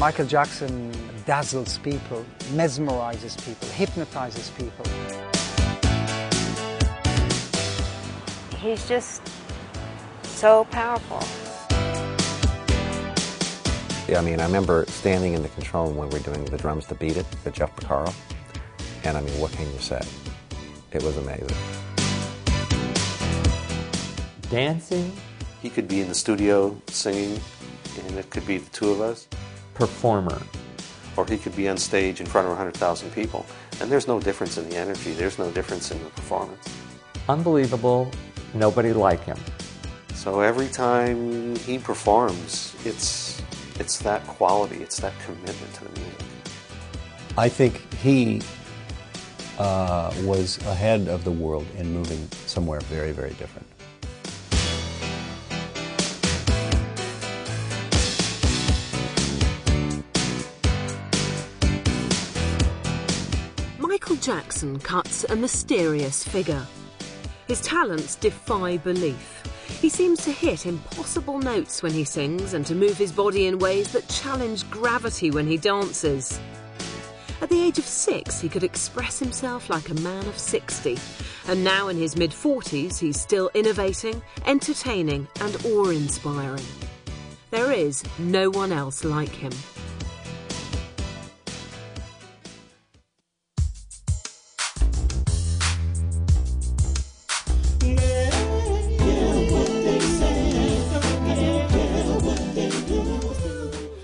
Michael Jackson dazzles people, mesmerizes people, hypnotizes people. He's just so powerful. Yeah, I mean, I remember standing in the control room when we were doing the drums to Beat It, with Jeff Porcaro, and I mean, what can you say? It was amazing. Dancing. He could be in the studio singing, and it could be the two of us. Performer. Or he could be on stage in front of 100,000 people, and there's no difference in the energy, there's no difference in the performance. Unbelievable. Nobody like him. So every time he performs, it's that quality, it's that commitment to the music. I think he was ahead of the world in moving somewhere very, very different. Michael Jackson cuts a mysterious figure. His talents defy belief. He seems to hit impossible notes when he sings and to move his body in ways that challenge gravity when he dances. At the age of 6, he could express himself like a man of 60. And now in his mid-40s, he's still innovating, entertaining and awe-inspiring. There is no one else like him.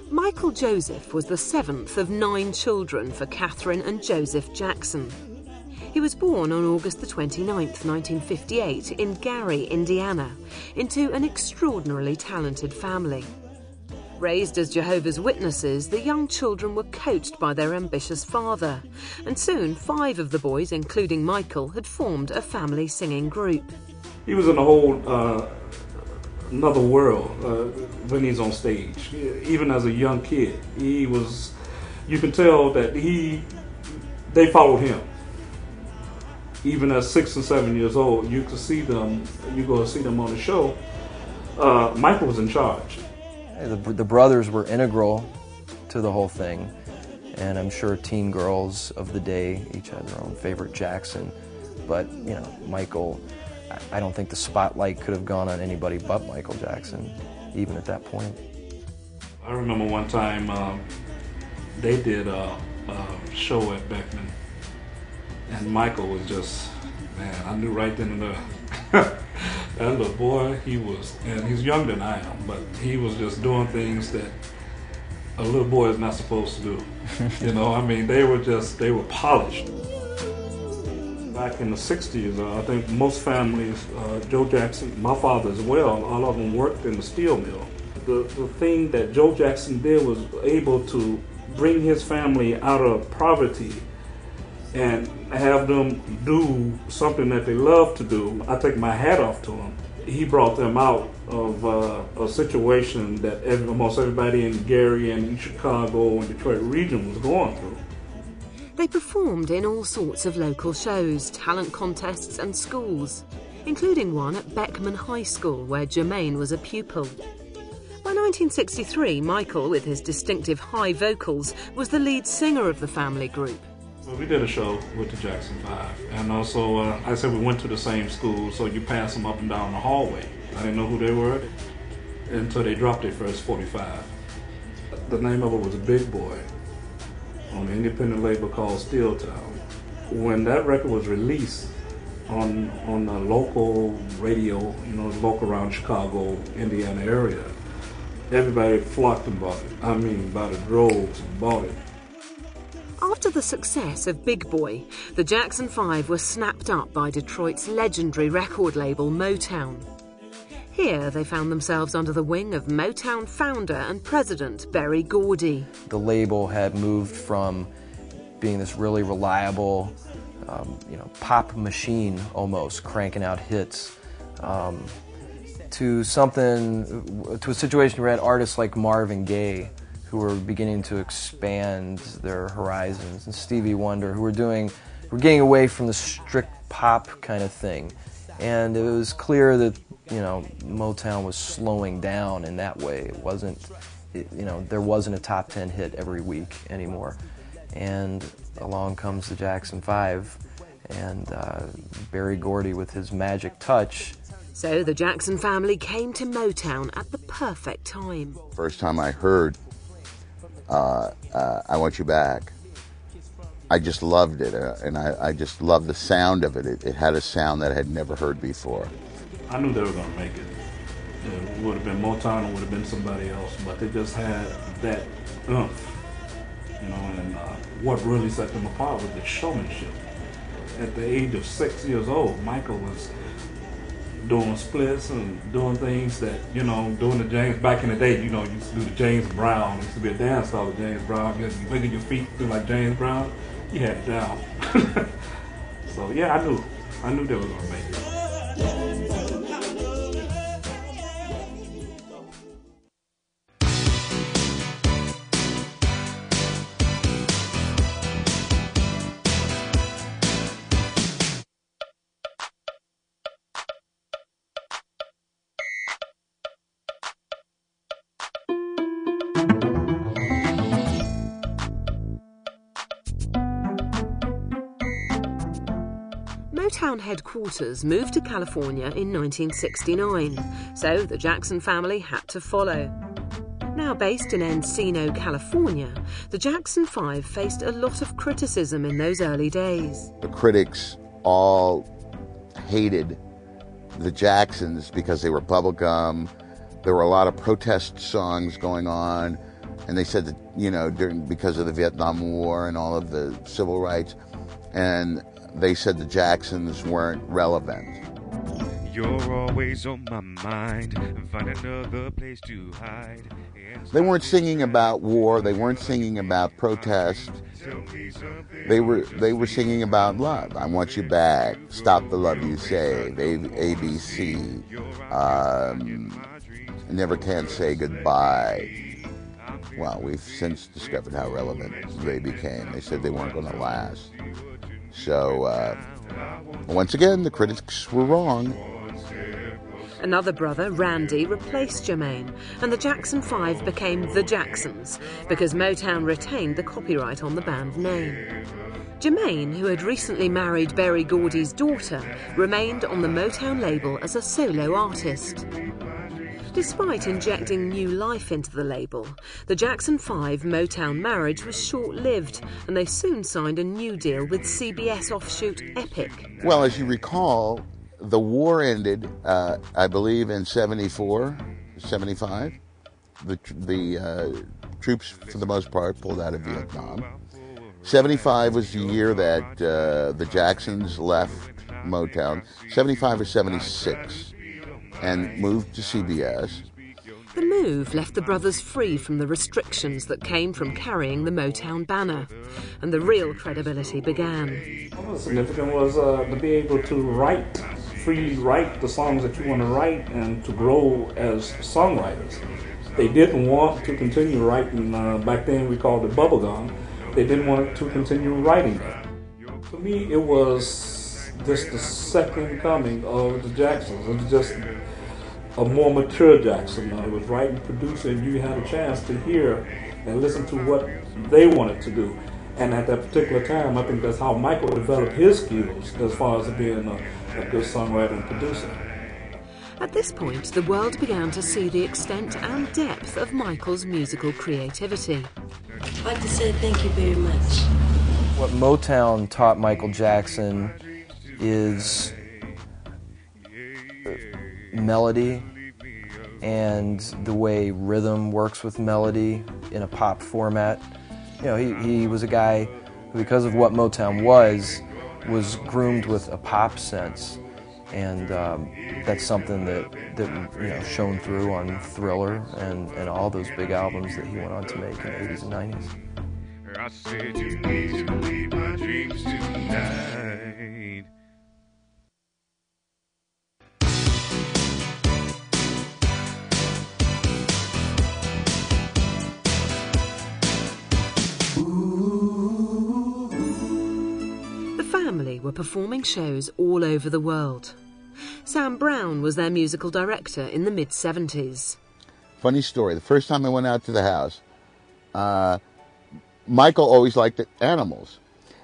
Michael Joseph was the 7th of 9 children for Catherine and Joseph Jackson. He was born on August the 29th, 1958 in Gary, Indiana, into an extraordinarily talented family. Raised as Jehovah's Witnesses, the young children were coached by their ambitious father, and soon 5 of the boys, including Michael, had formed a family singing group. He was in a whole another world when he's on stage. Even as a young kid, he was. You can tell that they followed him. Even at 6 and 7 years old, you could see them. You go see them on the show. Michael was in charge. The brothers were integral to the whole thing, and I'm sure teen girls of the day each had their own favorite Jackson. But you know, Michael. I don't think the spotlight could have gone on anybody but Michael Jackson, even at that point. I remember one time they did a show at Beckman, and Michael was just, man, I knew right then and there. That little boy, he was, and he's younger than I am, but he was just doing things that a little boy is not supposed to do. You know, I mean, they were polished. Back in the 60s, I think most families, Joe Jackson, my father as well, all of them worked in the steel mill. The thing that Joe Jackson did was able to bring his family out of poverty and have them do something that they love to do. I take my hat off to him. He brought them out of a situation that almost everybody in Gary and in Chicago and Detroit region was going through. They performed in all sorts of local shows, talent contests and schools, including one at Beckman High School where Jermaine was a pupil. By 1963, Michael, with his distinctive high vocals, was the lead singer of the family group. Well, we did a show with the Jackson 5, and also I said we went to the same school, so you pass them up and down the hallway. I didn't know who they were until they dropped their first 45. The name of it was Big Boy, on an independent label called Steel Town. When that record was released on a local radio, you know, local around Chicago, Indiana area, everybody flocked and bought it. I mean, by the droves and bought it. After the success of Big Boy, the Jackson 5 were snapped up by Detroit's legendary record label Motown. Here they found themselves under the wing of Motown founder and president Berry Gordy. The label had moved from being this really reliable, pop machine almost, cranking out hits, to a situation where we had artists like Marvin Gaye who were beginning to expand their horizons, and Stevie Wonder, who were getting away from the strict pop kind of thing. And it was clear that, Motown was slowing down in that way. It wasn't there wasn't a top 10 hit every week anymore. And along comes the Jackson 5 and Berry Gordy with his magic touch. So the Jackson family came to Motown at the perfect time. First time I heard I Want You Back, I just loved it, and I just loved the sound of it. It had a sound that I had never heard before. I knew they were going to make it. It would have been Motown, it would have been somebody else, but they just had that oomph, and what really set them apart was the showmanship. At the age of 6 years old, Michael was doing splits and doing things that, doing the James, back in the day, you used to do the James Brown. It used to be a dance style of James Brown. You wiggle your feet through like James Brown. You had it down. So yeah, I knew they were going to make it. Motown headquarters moved to California in 1969, so the Jackson family had to follow. Now based in Encino, California, the Jackson 5 faced a lot of criticism in those early days. The critics all hated the Jacksons because they were bubblegum. There were a lot of protest songs going on, and they said that, because of the Vietnam War and all of the civil rights, and they said the Jacksons weren't relevant. You're always on my mind. Find another place to hide. They weren't singing about war. They weren't singing about protest. They were singing about love. I Want You Back. Stop the Love You Save. ABC. Never Can Say Goodbye. Well, we've since discovered how relevant they became. They said they weren't going to last. So, once again, the critics were wrong. Another brother, Randy, replaced Jermaine, and the Jackson 5 became the Jacksons, because Motown retained the copyright on the band name. Jermaine, who had recently married Berry Gordy's daughter, remained on the Motown label as a solo artist. Despite injecting new life into the label, the Jackson 5 Motown marriage was short-lived, and they soon signed a new deal with CBS offshoot Epic. Well, as you recall, the war ended, I believe, in 74, 75. The troops, for the most part, pulled out of Vietnam. 75 was the year that the Jacksons left Motown. 75 or 76. And moved to CBS. The move left the brothers free from the restrictions that came from carrying the Motown banner, and the real credibility began. What was significant was to be able to freely write the songs that you want to write and to grow as songwriters. They didn't want to continue writing, back then we called it bubblegum. They didn't want to continue writing that. To me, it was just the second coming of the Jacksons. It was just a more mature Jackson. It was writing, producing, you had a chance to hear and listen to what they wanted to do. And at that particular time, I think that's how Michael developed his skills as far as being a good songwriter and producer. At this point, the world began to see the extent and depth of Michael's musical creativity. I'd like to say thank you very much. What Motown taught Michael Jackson is melody and the way rhythm works with melody in a pop format. He was a guy who, because of what Motown was groomed with a pop sense, and that's something that shone through on Thriller and all those big albums that he went on to make in the 80s and 90s. I said you need to leave my dreams tonight. The family were performing shows all over the world. Sam Brown was their musical director in the mid-70s. Funny story. The first time I went out to the house, Michael always liked animals,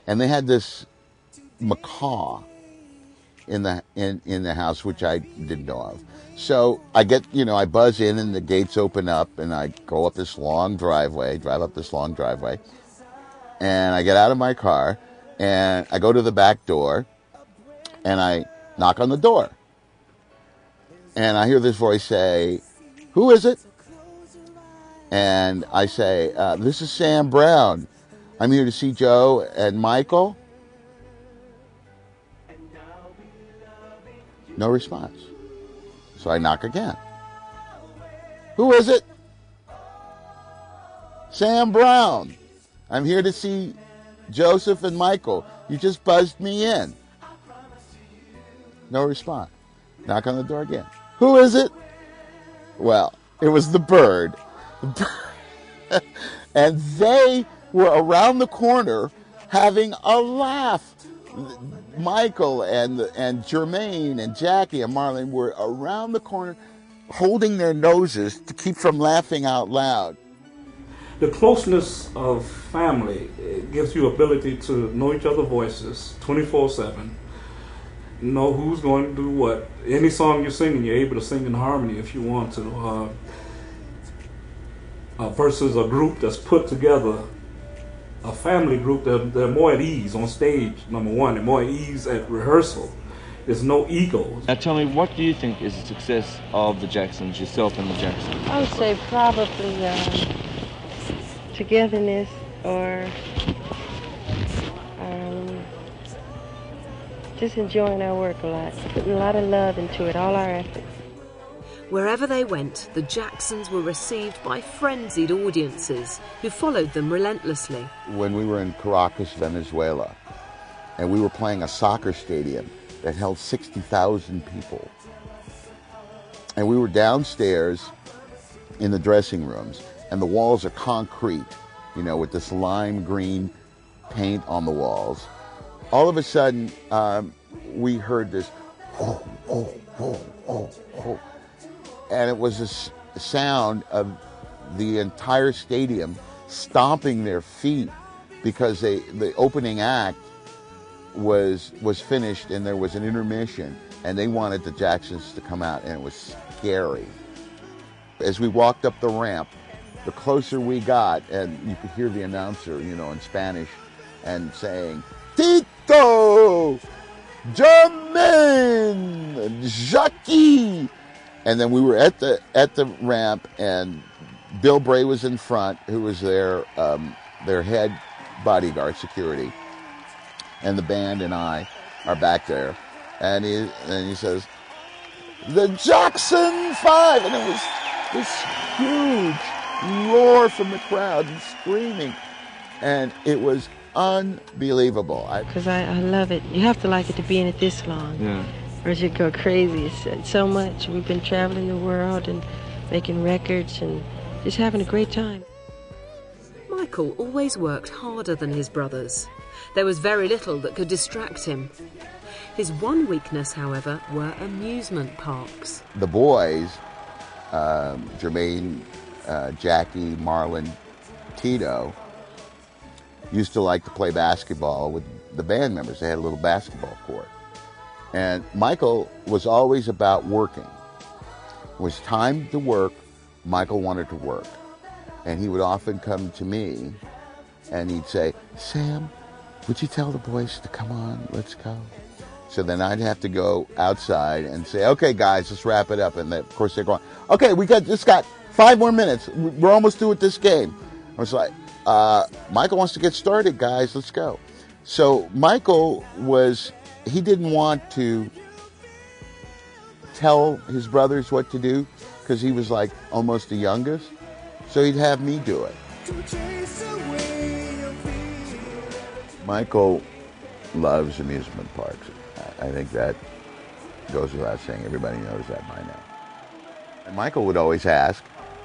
and they had this macaw in the house, which I didn't know of. So I I buzz in, and the gates open up, and I go up this long driveway, drive up this long driveway, and I get out of my car, and I go to the back door, and I knock on the door, and I hear this voice say, "Who is it?" And I say, "This is Sam Brown. I'm here to see Joe and Michael." No response. So I knock again. "Who is it?" "Sam Brown. I'm here to see Joseph and Michael. You just buzzed me in." No response. Knock on the door again. "Who is it?" Well, it was the bird. And they were around the corner having a laugh. Michael and Jermaine and Jackie and Marlene were around the corner holding their noses to keep from laughing out loud. The closeness of family, it gives you ability to know each other's voices 24/7, know who's going to do what. Any song you're singing, you're able to sing in harmony if you want to. Versus a group that's put together, a family group, they're more at ease on stage, number one. They're more at ease at rehearsal. There's no ego. Now tell me, what do you think is the success of the Jacksons, yourself and the Jacksons? I would say probably togetherness, or just enjoying our work a lot, putting a lot of love into it, all our efforts. Wherever they went, the Jacksons were received by frenzied audiences who followed them relentlessly. When we were in Caracas, Venezuela, and we were playing a soccer stadium that held 60,000 people, and we were downstairs in the dressing rooms, and the walls are concrete, with this lime green paint on the walls. All of a sudden, we heard this, oh, oh, oh, oh, oh. And it was a sound of the entire stadium stomping their feet because the opening act was finished and there was an intermission, and they wanted the Jacksons to come out, and it was scary. As we walked up the ramp, the closer we got, and you could hear the announcer, in Spanish, and saying, "Tito, Jermaine, Jackie." And then we were at the ramp, and Bill Bray was in front, who was their head bodyguard security, and the band and I are back there, and he says, "The Jackson 5," and it was this huge roar from the crowd and screaming, and it was unbelievable. Because I love it. You have to like it to be in it this long. Yeah. Or you go crazy. It's so much. We've been traveling the world and making records and just having a great time. Michael always worked harder than his brothers. There was very little that could distract him. His one weakness, however, were amusement parks. The boys, Jermaine, Jackie, Marlon, Tito, used to like to play basketball with the band members. They had a little basketball court. And Michael was always about working. It was time to work, Michael wanted to work. And he would often come to me and he'd say, "Sam, would you tell the boys to come on, let's go?" So then I'd have to go outside and say, "Okay, guys, let's wrap it up." And of course they're going, "Okay, we just got 5 more minutes. We're almost through with this game." I was like, "Michael wants to get started, guys, let's go." So Michael he didn't want to tell his brothers what to do because he was like almost the youngest. So he'd have me do it. Michael loves amusement parks. I think that goes without saying. Everybody knows that by now. And Michael would always ask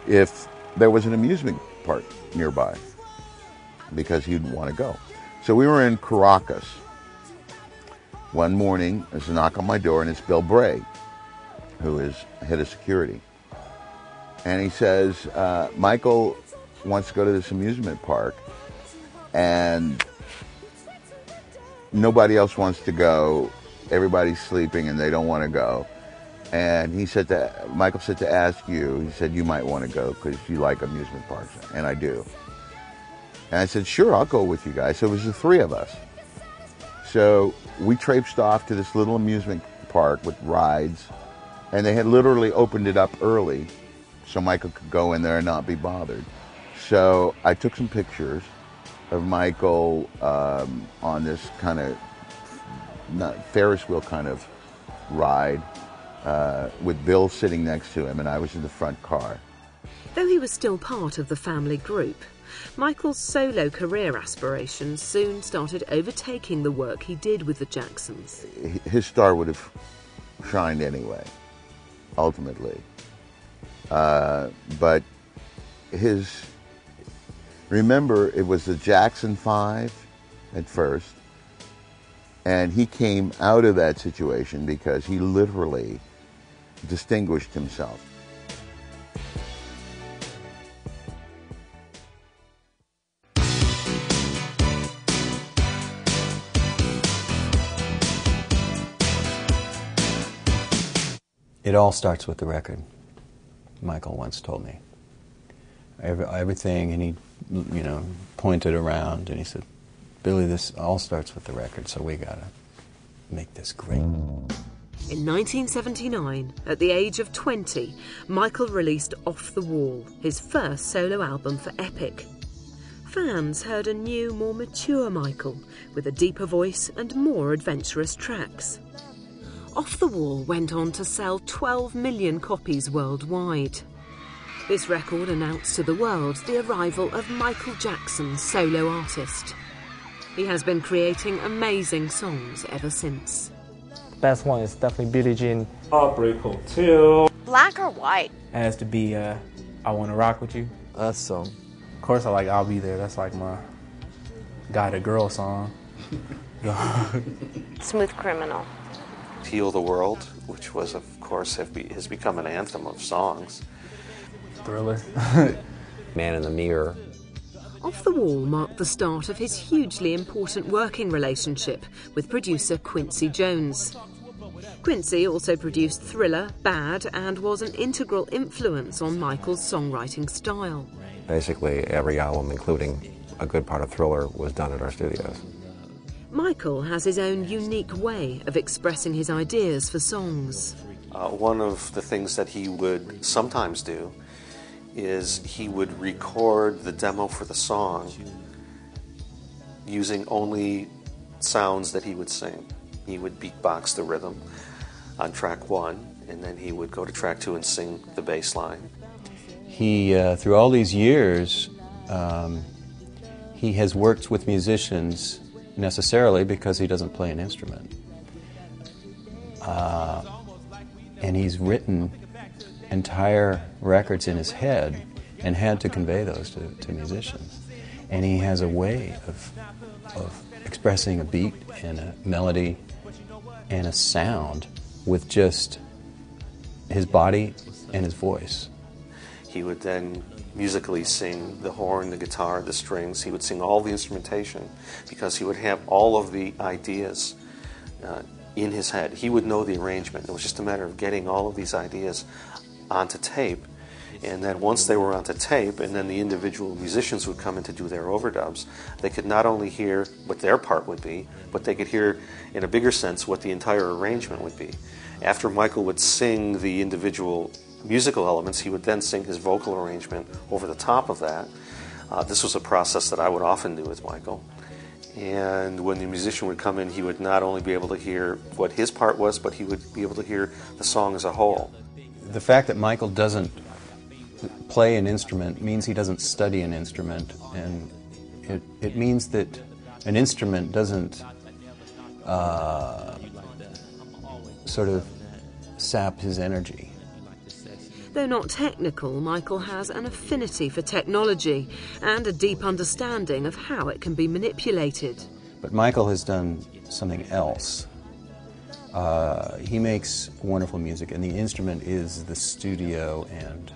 if there was an amusement park nearby because he'd want to go. So we were in Caracas. One morning, there's a knock on my door, and it's Bill Bray, who is head of security. And he says, Michael wants to go to this amusement park, and nobody else wants to go. Everybody's sleeping, and they don't want to go. And Michael said to ask you, he said, you might want to go because you like amusement parks. And I do. And I said, sure, I'll go with you guys. So it was the three of us. So we traipsed off to this little amusement park with rides, and they had literally opened it up early so Michael could go in there and not be bothered. So I took some pictures of Michael on this kind of Ferris wheel kind of ride with Bill sitting next to him, and I was in the front car. Though he was still part of the family group, Michael's solo career aspirations soon started overtaking the work he did with the Jacksons. His star would have shined anyway, ultimately. But remember, it was the Jackson 5 at first, and he came out of that situation because he literally distinguished himself. It all starts with the record, Michael once told me. Everything, and he, pointed around, and he said, Billy, this all starts with the record, so we gotta make this great. In 1979, at the age of 20, Michael released Off the Wall, his first solo album for Epic. Fans heard a new, more mature Michael, with a deeper voice and more adventurous tracks. Off the Wall went on to sell 12 million copies worldwide. This record announced to the world the arrival of Michael Jackson, solo artist. He has been creating amazing songs ever since. The best one is definitely Billie Jean. Heartbreak Hotel. Black or white? It has to be I Wanna Rock With You. That song. Of course I like I'll Be There. That's like my guy to girl song. Smooth Criminal. Heal the World, which was, of course, has become an anthem of songs. Thriller. Man in the Mirror. Off the Wall marked the start of his hugely important working relationship with producer Quincy Jones. Quincy also produced Thriller, Bad, and was an integral influence on Michael's songwriting style. Basically, every album, including a good part of Thriller, was done at our studios. Michael has his own unique way of expressing his ideas for songs. One of the things that he would sometimes do is he would record the demo for the song using only sounds that he would sing. He would beatbox the rhythm on track 1, and then he would go to track 2 and sing the bass line. He, through all these years, he has worked with musicians necessarily because he doesn't play an instrument. And he's written entire records in his head and had to convey those to musicians. And he has a way of expressing a beat and a melody and a sound with just his body and his voice. He would then musically sing the horn, the guitar, the strings. He would sing all the instrumentation because he would have all of the ideas in his head. He would know the arrangement. It was just a matter of getting all of these ideas onto tape, and then once they were onto tape and then the individual musicians would come in to do their overdubs, they could not only hear what their part would be, but they could hear in a bigger sense what the entire arrangement would be. After Michael would sing the individual musical elements, he would then sing his vocal arrangement over the top of that. This was a process that I would often do with Michael. And when the musician would come in, he would not only be able to hear what his part was, but he would be able to hear the song as a whole. The fact that Michael doesn't play an instrument means he doesn't study an instrument, and it means that an instrument doesn't sort of sap his energy. Though not technical, Michael has an affinity for technology and a deep understanding of how it can be manipulated. But Michael has done something else. He makes wonderful music, and the instrument is the studio and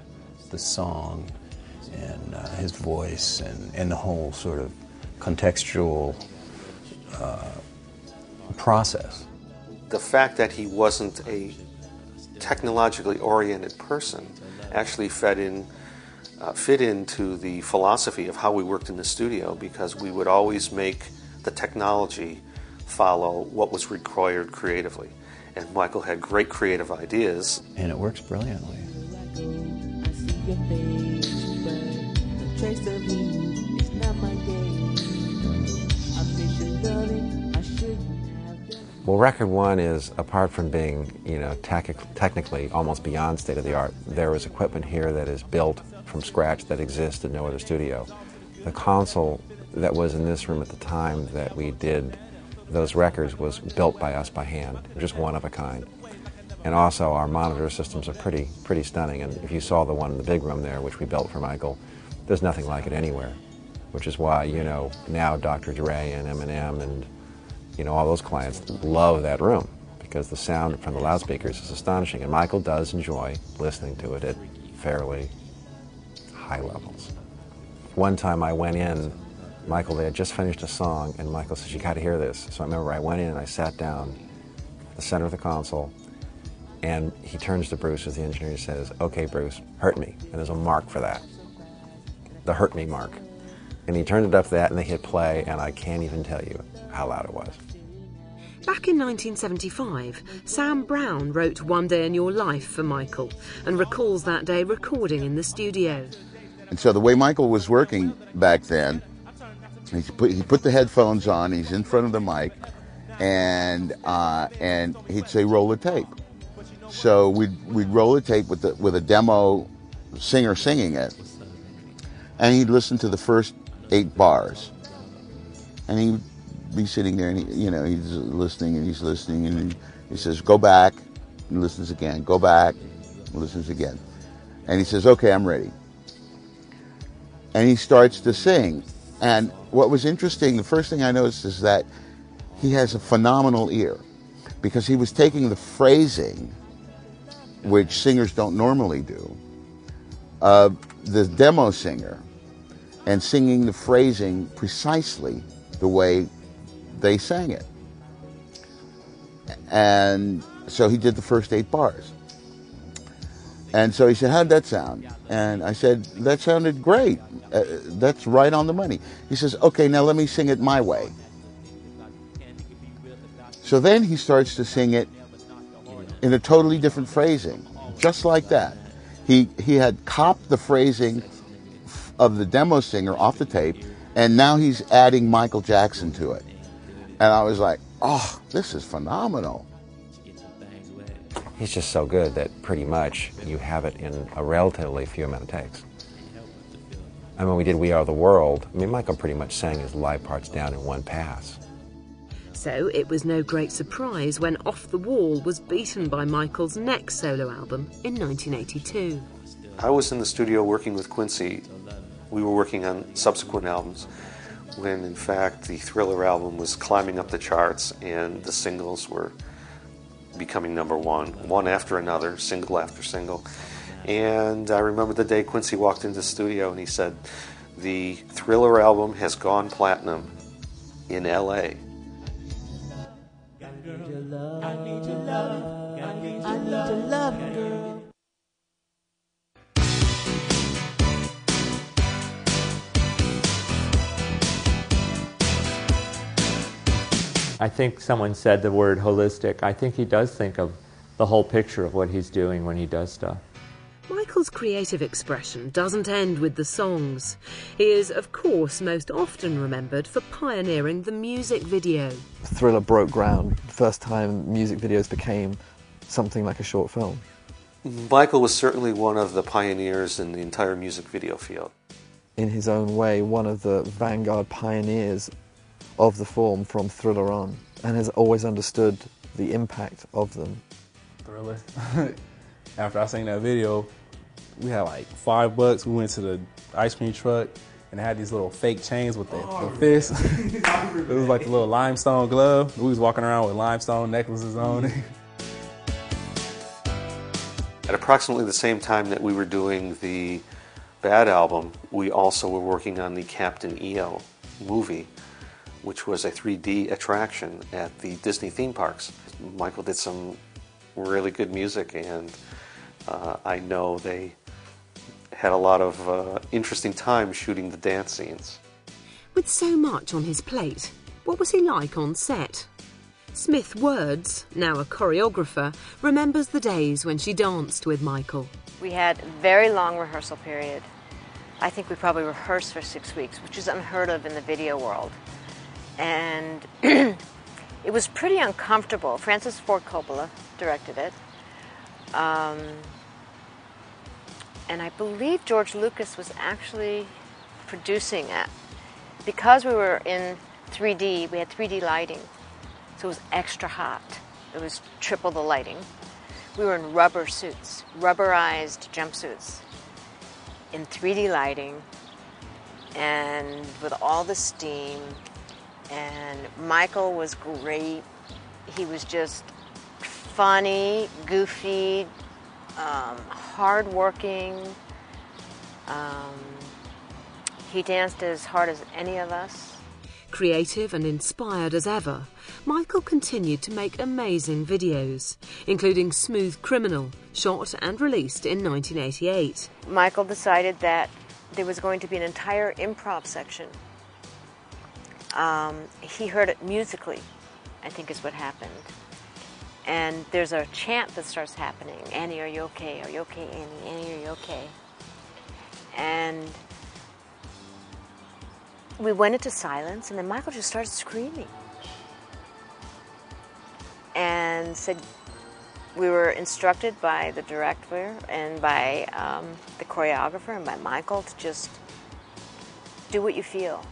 the song and his voice and the whole sort of contextual process. The fact that he wasn't a technologically oriented person actually fit into the philosophy of how we worked in the studio, because we would always make the technology follow what was required creatively. And Michael had great creative ideas. And it works brilliantly. Well, record one is, apart from being, technically almost beyond state of the art, there is equipment here that is built from scratch that exists in no other studio. The console that was in this room at the time that we did those records was built by us by hand, just one of a kind. And also our monitor systems are pretty stunning, and if you saw the one in the big room there, which we built for Michael, there's nothing like it anywhere, which is why, now Dr. Dre and Eminem and all those clients love that room, because the sound from the loudspeakers is astonishing, and Michael does enjoy listening to it at fairly high levels. One time I went in, Michael, they had just finished a song, and Michael says, "You got to hear this." So I remember I went in and I sat down at the center of the console, and he turns to Bruce as the engineer and says, "Okay, Bruce, hurt me." And there's a mark for that, the hurt me mark. And he turned it up to that, and they hit play, and I can't even tell you how loud it was. Back in 1975, Sam Brown wrote One Day in Your Life for Michael and recalls that day recording in the studio. And so the way Michael was working back then, he put the headphones on, he's in front of the mic, and he'd say, "Roll the tape." So we'd roll the tape with a demo singer singing it, and he'd listen to the first 8 bars, and he'd be sitting there, and he's listening, and he says, "Go back," and listens again. "Go back," and listens again, and he says, "Okay, I'm ready." And he starts to sing. And what was interesting, the first thing I noticed is that he has a phenomenal ear, because he was taking the phrasing, which singers don't normally do, of the demo singer, and singing the phrasing precisely the way they sang it. And so he did the first 8 bars. And so he said, "How'd that sound?" And I said, "That sounded great. That's right on the money." He says, "Okay, now let me sing it my way." So then he starts to sing it in a totally different phrasing, just like that. He had copped the phrasing of the demo singer off the tape, and now he's adding Michael Jackson to it. And I was like, "Oh, this is phenomenal." He's just so good that pretty much you have it in a relatively few amount of takes. I mean, when we did We Are the World, Michael pretty much sang his live parts down in one pass. So it was no great surprise when Off the Wall was beaten by Michael's next solo album in 1982. I was in the studio working with Quincy. We were working on subsequent albums when, in fact, the Thriller album was climbing up the charts and the singles were becoming number one after another, single after single. And I remember the day Quincy walked into the studio and he said, "The Thriller album has gone platinum in LA." I think someone said the word holistic. I think he does think of the whole picture of what he's doing when he does stuff. Michael's creative expression doesn't end with the songs. He is, of course, most often remembered for pioneering the music video. Thriller broke ground. The first time music videos became something like a short film. Michael was certainly one of the pioneers in the entire music video field. In his own way, one of the vanguard pioneers of the form from Thriller on, and has always understood the impact of them. Thriller. After I seen that video, we had like $5. We went to the ice cream truck and had these little fake chains with the fists. It was like a little limestone glove. We was walking around with limestone necklaces on. At approximately the same time that we were doing the Bad album, we also were working on the Captain EO movie, which was a 3D attraction at the Disney theme parks. Michael did some really good music, and I know they had a lot of interesting time shooting the dance scenes. With so much on his plate, what was he like on set? Smith Words, now a choreographer, remembers the days when she danced with Michael. We had a very long rehearsal period. I think we probably rehearsed for 6 weeks, which is unheard of in the video world. And it was pretty uncomfortable. Francis Ford Coppola directed it. And I believe George Lucas was actually producing it. Because we were in 3D, we had 3D lighting, so it was extra hot. It was triple the lighting. We were in rubber suits, rubberized jumpsuits, in 3D lighting, and with all the steam. And Michael was great. He was just funny, goofy, hardworking. He danced as hard as any of us. Creative and inspired as ever, Michael continued to make amazing videos, including Smooth Criminal, shot and released in 1988. Michael decided that there was going to be an entire improv section. He heard it musically, I think is what happened. And there's a chant that starts happening. Annie, are you okay? Are you okay, Annie? Annie, are you okay? And we went into silence, and then Michael just started screaming. And said, we were instructed by the director and by the choreographer and by Michael to just do what you feel.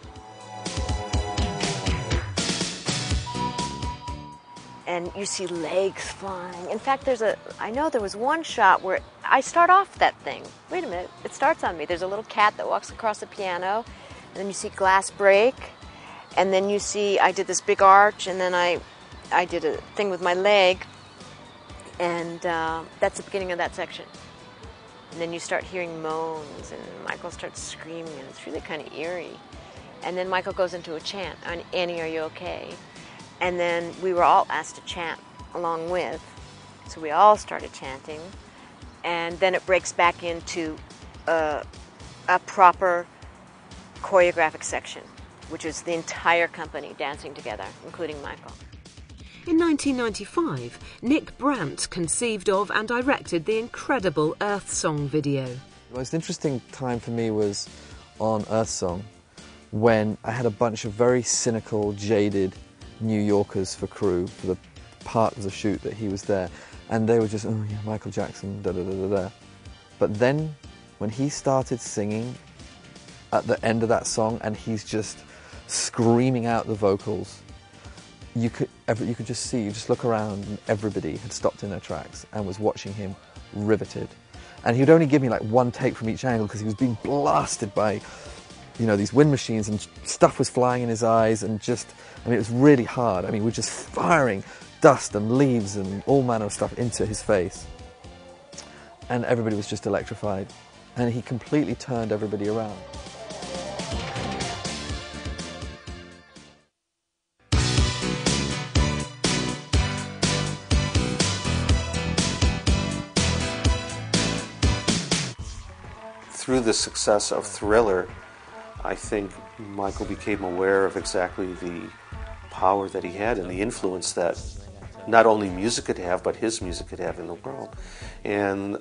And you see legs flying. In fact, I know there was one shot where I start off that thing. Wait a minute, it starts on me. There's a little cat that walks across the piano, and then you see glass break, and then you see I did this big arch, and then I did a thing with my leg, and that's the beginning of that section. And then you start hearing moans, and Michael starts screaming, and it's really kind of eerie. And then Michael goes into a chant, Annie, are you okay? And then we were all asked to chant along with, so we all started chanting, and then it breaks back into a proper choreographic section, which is the entire company dancing together, including Michael. In 1995, Nick Brandt conceived of and directed the incredible Earth Song video. The most interesting time for me was on Earth Song, when I had a bunch of very cynical, jaded New Yorkers for crew for the part of the shoot that he was there, and they were just, oh yeah, Michael Jackson, da da da da da. But then when he started singing at the end of that song, and he's just screaming out the vocals, you could just see, you just look around, and everybody had stopped in their tracks and was watching him riveted. And he would only give me like one take from each angle because he was being blasted by, you know, these wind machines, and stuff was flying in his eyes, and just, I mean, it was really hard. I mean, we're just firing dust and leaves and all manner of stuff into his face. And everybody was just electrified. And he completely turned everybody around. Through the success of Thriller, I think Michael became aware of exactly the power that he had and the influence that not only music could have, but his music could have in the world. And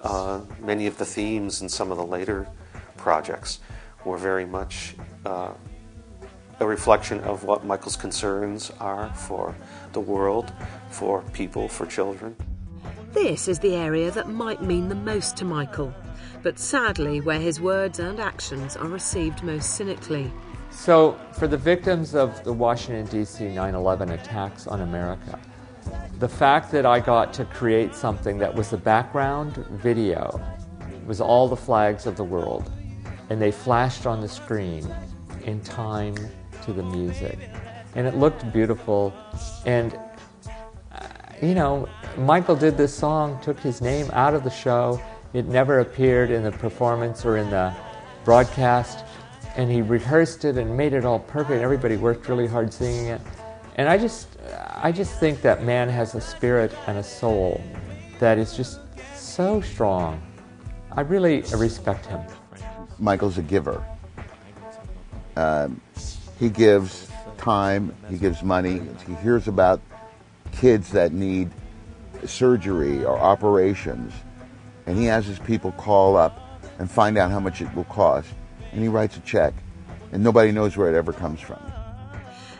many of the themes in some of the later projects were very much a reflection of what Michael's concerns are for the world, for people, for children. This is the area that might mean the most to Michael, but sadly where his words and actions are received most cynically. So, for the victims of the Washington, D.C. 9/11 attacks on America, the fact that I got to create something that was the background video was all the flags of the world, and they flashed on the screen in time to the music. And it looked beautiful, and you know, Michael did this song, took his name out of the show. It never appeared in the performance or in the broadcast, and he rehearsed it and made it all perfect. Everybody worked really hard singing it. And I just think that man has a spirit and a soul that is just so strong. I really respect him. Michael's a giver. He gives time, he gives money. He hears about kids that need surgery or operations, and he has his people call up and find out how much it will cost, and he writes a check, and nobody knows where it ever comes from.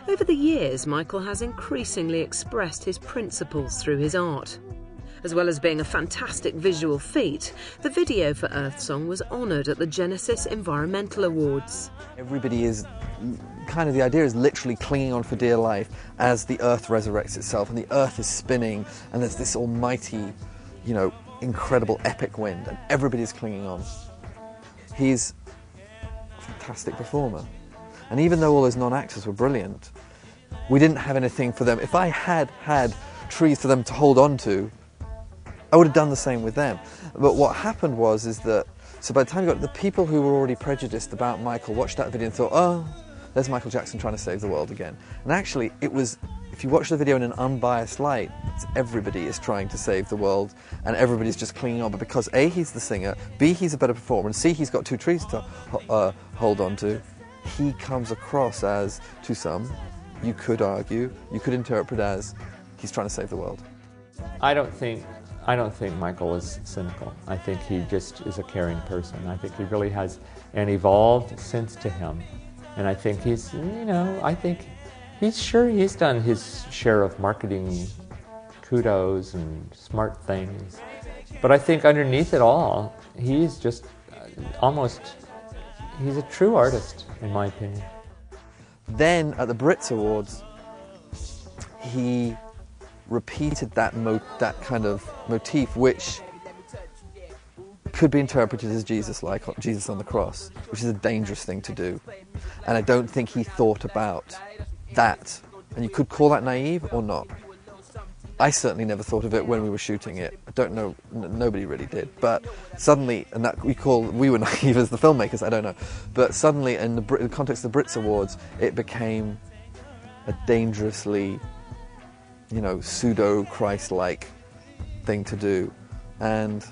Over the years, Michael has increasingly expressed his principles through his art. As well as being a fantastic visual feat, the video for Earth Song was honoured at the Genesis Environmental Awards. Everybody is kind of, the idea is literally clinging on for dear life as the Earth resurrects itself and the Earth is spinning and there's this almighty, you know, incredible epic wind and everybody's clinging on. He's a fantastic performer. And even though all those non-actors were brilliant, we didn't have anything for them. If I had had trees for them to hold on to, I would have done the same with them. But what happened is that, so by the time you got the people who were already prejudiced about Michael watched that video and thought, oh, there's Michael Jackson trying to save the world again. And actually, it was, if you watch the video in an unbiased light, everybody is trying to save the world and everybody's just clinging on. But because A, he's the singer, B, he's a better performer, and C, he's got two trees to hold on to, he comes across as, to some, you could argue, you could interpret as, he's trying to save the world. I don't think Michael is cynical. I think he just is a caring person. I think he really has an evolved sense to him. And I think he's, you know, I think he's done his share of marketing kudos and smart things. But I think underneath it all, he's just he's a true artist, in my opinion. Then at the Brits Awards, he repeated that kind of motif, which could be interpreted as Jesus on the cross, which is a dangerous thing to do. And I don't think he thought about that. And you could call that naive or not. I certainly never thought of it when we were shooting it. I don't know, nobody really did. But suddenly, and that we were naive as the filmmakers, I don't know. But suddenly, in the context of the Brits Awards, it became a dangerously, you know, pseudo-Christ-like thing to do. And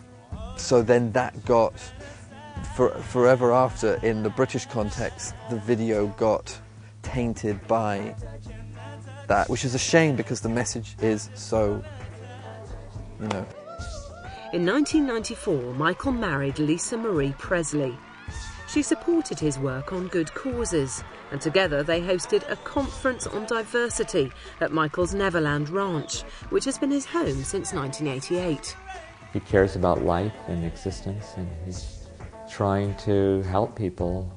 so then that got, forever after, in the British context, the video got tainted by that, which is a shame because the message is so, you know. In 1994, Michael married Lisa Marie Presley. She supported his work on good causes, and together they hosted a conference on diversity at Michael's Neverland Ranch, which has been his home since 1988. He cares about life and existence, and he's trying to help people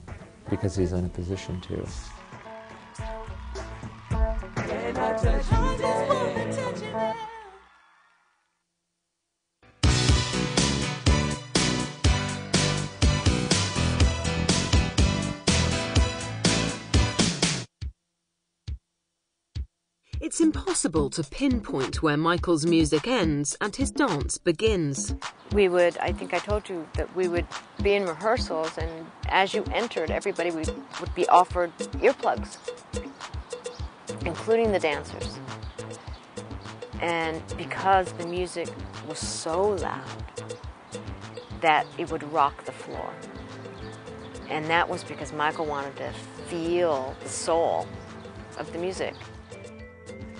because he's in a position to. It's impossible to pinpoint where Michael's music ends and his dance begins. I think I told you that we would be in rehearsals, and as you entered, everybody would be offered earplugs, including the dancers. And because the music was so loud that it would rock the floor. And that was because Michael wanted to feel the soul of the music.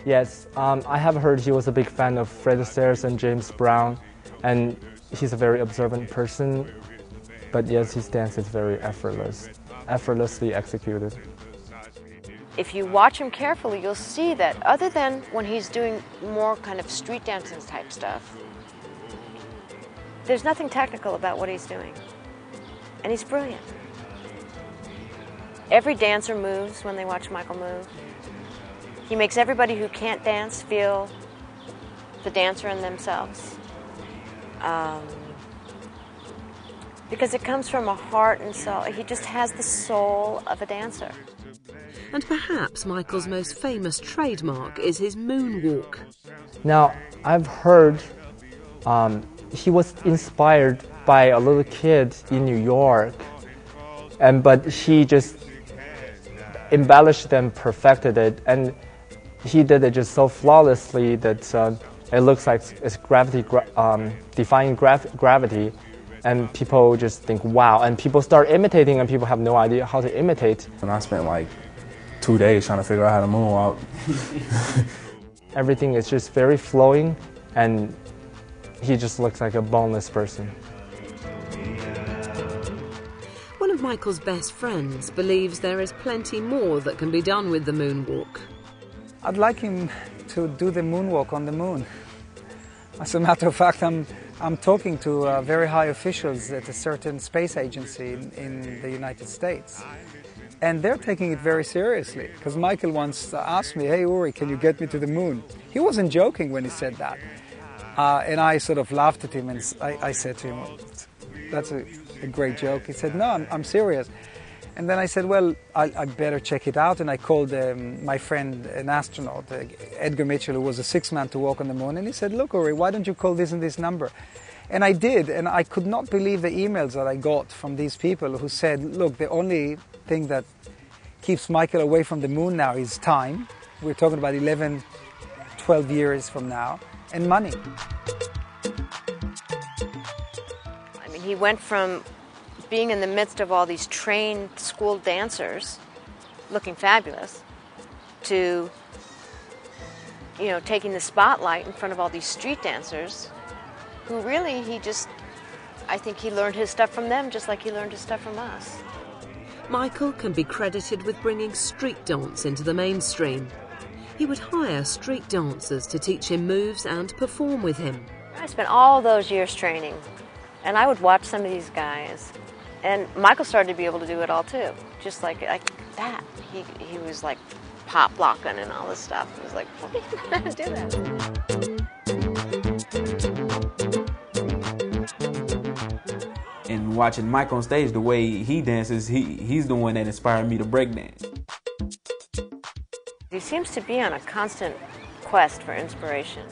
Yes, I have heard he was a big fan of Fred Astaire and James Brown, and he's a very observant person, but yes, his dance is very effortlessly executed. If you watch him carefully, you'll see that other than when he's doing more kind of street dancing type stuff, there's nothing technical about what he's doing. And he's brilliant. Every dancer moves when they watch Michael move. He makes everybody who can't dance feel the dancer in themselves. Because it comes from a heart and soul. He just has the soul of a dancer. And perhaps Michael's most famous trademark is his moonwalk. Now, I've heard he was inspired by a little kid in New York, but he just embellished and perfected it, and he did it just so flawlessly that it looks like it's defying gravity, and people just think, wow, and people start imitating, and people have no idea how to imitate. And I spent like 2 days trying to figure out how to moonwalk. Everything is just very flowing, and he just looks like a boneless person. One of Michael's best friends believes there is plenty more that can be done with the moonwalk. I'd like him to do the moonwalk on the moon. As a matter of fact, I'm talking to very high officials at a certain space agency in the United States. And they're taking it very seriously, because Michael once asked me, hey Uri, can you get me to the moon? He wasn't joking when he said that. And I sort of laughed at him, and I said to him, well, that's a great joke. He said, no, I'm serious. And then I said, well, I better check it out. And I called my friend, an astronaut, Edgar Mitchell, who was the sixth man to walk on the moon. And he said, look, Uri, why don't you call this and this number? And I did, and I could not believe the emails that I got from these people who said, look, the only thing that keeps Michael away from the moon now is time. We're talking about 11, 12 years from now, and money. I mean, he went from being in the midst of all these trained school dancers, looking fabulous, to, you know, taking the spotlight in front of all these street dancers, who really, I think he learned his stuff from them just like he learned his stuff from us. Michael can be credited with bringing street dance into the mainstream. He would hire street dancers to teach him moves and perform with him. I spent all those years training, and I would watch some of these guys. And Michael started to be able to do it all too, just like that. He was like pop locking and all this stuff. It was like, what do you know how to do that? And watching Mike on stage, the way he dances, he's the one that inspired me to breakdance. He seems to be on a constant quest for inspiration.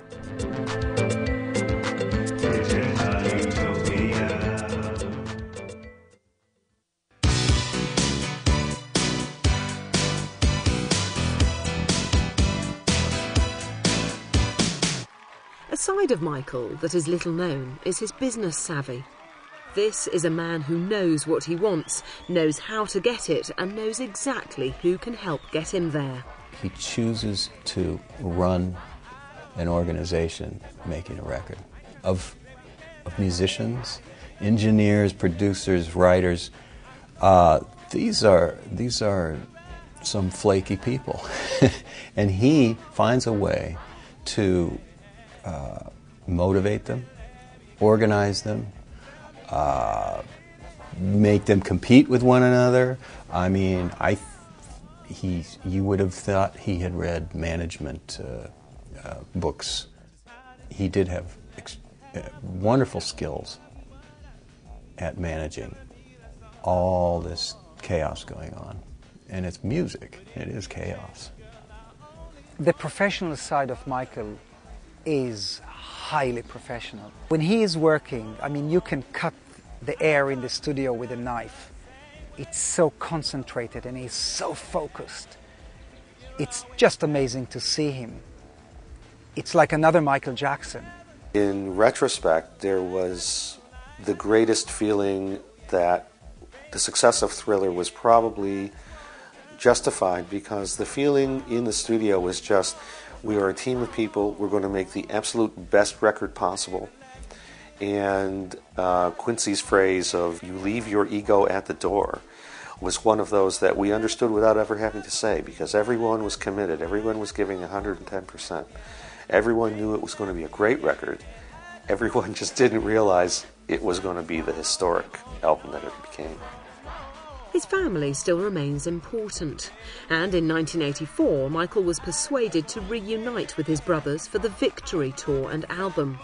A side of Michael that is little known is his business savvy. This is a man who knows what he wants, knows how to get it, and knows exactly who can help get him there. He chooses to run an organization making a record of musicians, engineers, producers, writers. These are some flaky people. And he finds a way to motivate them, organize them, make them compete with one another. I mean, you would have thought he had read management books. He did have wonderful skills at managing all this chaos going on. And it's music. It is chaos. The professional side of Michael is highly professional. When he is working, I mean, you can cut the air in the studio with a knife. It's so concentrated and he's so focused. It's just amazing to see him. It's like another Michael Jackson. In retrospect, there was the greatest feeling that the success of Thriller was probably justified, because the feeling in the studio was just, we are a team of people, we're going to make the absolute best record possible. And Quincy's phrase of, you leave your ego at the door, was one of those that we understood without ever having to say, because everyone was committed, everyone was giving 110%. Everyone knew it was going to be a great record. Everyone just didn't realize it was going to be the historic album that it became. His family still remains important, and in 1984 Michael was persuaded to reunite with his brothers for the Victory Tour and album.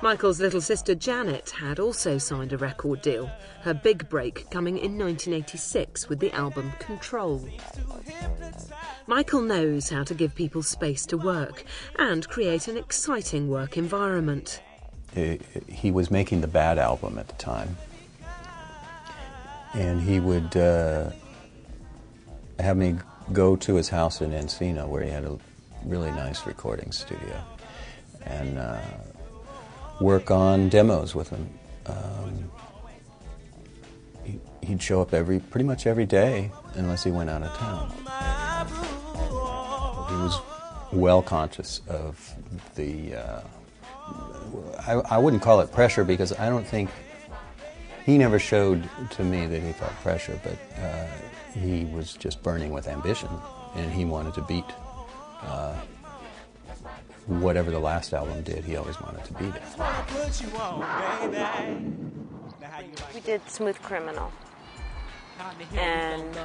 Michael's little sister Janet had also signed a record deal, her big break coming in 1986 with the album Control. Michael knows how to give people space to work and create an exciting work environment. He was making the Bad album at the time, and he would have me go to his house in Encino, where he had a really nice recording studio, and work on demos with him. He'd show up pretty much every day, unless he went out of town. He was well conscious of the, I wouldn't call it pressure, because I don't think, he never showed to me that he felt pressure, but he was just burning with ambition, and he wanted to beat whatever the last album did. He always wanted to beat it. We did Smooth Criminal, and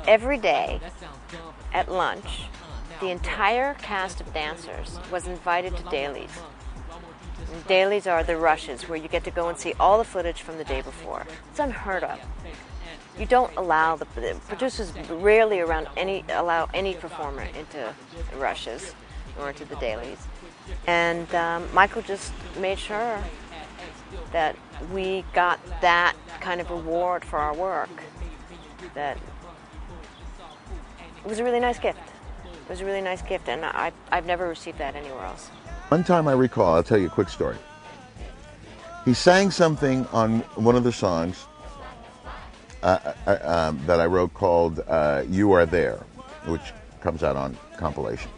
every day at lunch, the entire cast of dancers was invited to dailies. And dailies are the rushes where you get to go and see all the footage from the day before. It's unheard of. You don't allow the producers rarely allow any performer into the rushes or into the dailies. And Michael just made sure that we got that kind of reward for our work. That it was a really nice gift. It was a really nice gift, and I've never received that anywhere else. One time I recall, I'll tell you a quick story. He sang something on one of the songs that I wrote called You Are There, which comes out on compilation.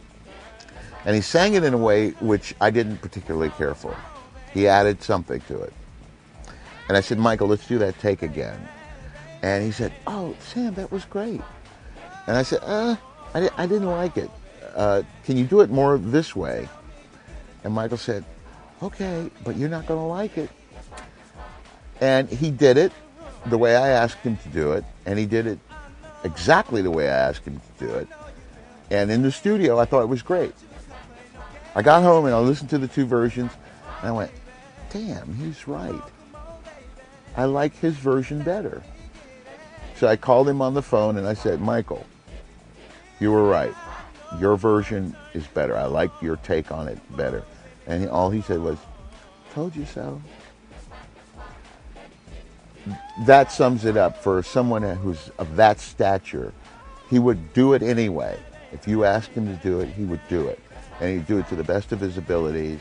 And he sang it in a way which I didn't particularly care for. He added something to it. And I said, Michael, let's do that take again. And he said, oh, Sam, that was great. And I said, I didn't like it. Can you do it more this way? And Michael said, okay, but you're not going to like it. And he did it the way I asked him to do it, and he did it exactly the way I asked him to do it. And in the studio, I thought it was great. I got home and I listened to the two versions, and I went, damn, he's right. I like his version better. So I called him on the phone and I said, Michael, you were right. Your version is better. I like your take on it better. And all he said was, told you so. That sums it up for someone who's of that stature. He would do it anyway. If you asked him to do it, he would do it. And he'd do it to the best of his abilities,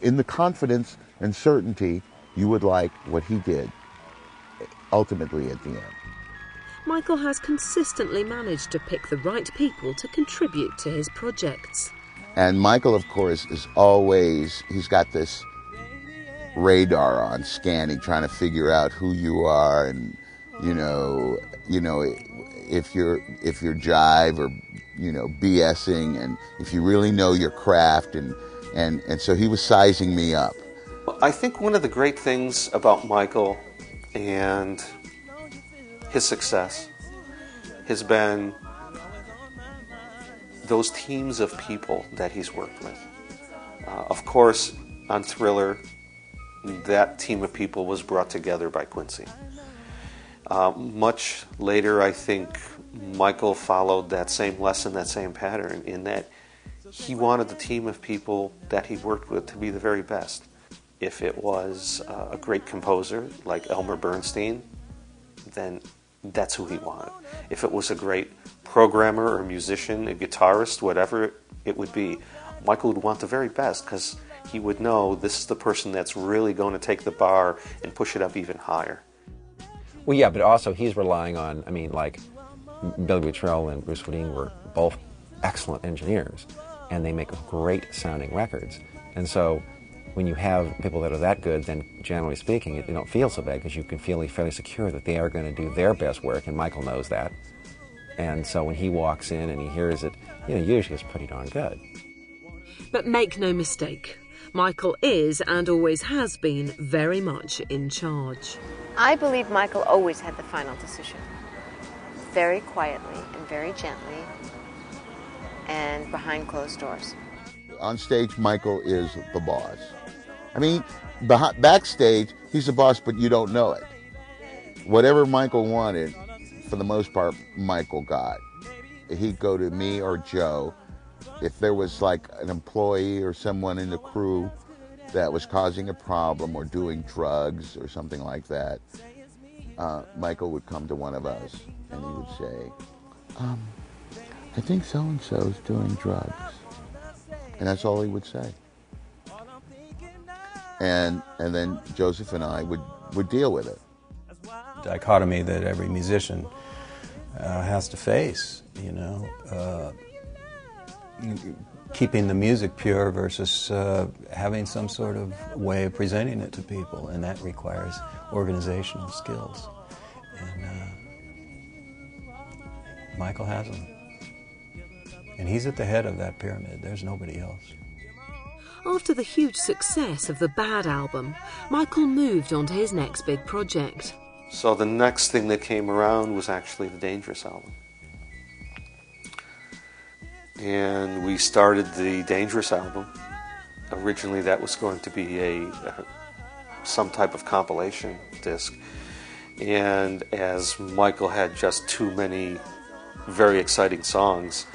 in the confidence and certainty you would like what he did, ultimately at the end. Michael has consistently managed to pick the right people to contribute to his projects. And Michael, of course, is always, he's got this radar on scanning, trying to figure out who you are, and you know if you're jive or BSing, and if you really know your craft, and so he was sizing me up. I think one of the great things about Michael and his success has been those teams of people that he's worked with. Of course, on Thriller, that team of people was brought together by Quincy. Much later, I think Michael followed that same lesson, that same pattern, in that he wanted the team of people that he worked with to be the very best. If it was a great composer like Elmer Bernstein, then that's who he wanted. If it was a great programmer or musician, a guitarist, whatever it would be, Michael would want the very best, because he would know this is the person that's really going to take the bar and push it up even higher. Well, yeah, but also he's relying on, like Billy Buttrell and Bruce Swedien were both excellent engineers, and they make great sounding records. And so when you have people that are that good, then generally speaking, you don't feel so bad, because you can feel fairly secure that they are going to do their best work, and Michael knows that. And so when he walks in and he hears it, usually it's pretty darn good. But make no mistake, Michael is, and always has been, very much in charge. I believe Michael always had the final decision. Very quietly and very gently and behind closed doors. On stage, Michael is the boss. I mean, backstage, he's the boss, but you don't know it. Whatever Michael wanted, for the most part, Michael got. He'd go to me or Joe. If there was like an employee or someone in the crew that was causing a problem or doing drugs or something like that, Michael would come to one of us and he would say, I think so-and-so's doing drugs. And that's all he would say. And then Joseph and I would deal with it. Dichotomy that every musician has to face, you know, keeping the music pure versus having some sort of way of presenting it to people, and that requires organizational skills. And Michael has them. And he's at the head of that pyramid. There's nobody else. After the huge success of the Bad album, Michael moved on to his next big project. So the next thing that came around was actually the Dangerous album. And we started the Dangerous album. Originally that was going to be some type of compilation disc. And as Michael had just too many very exciting songs,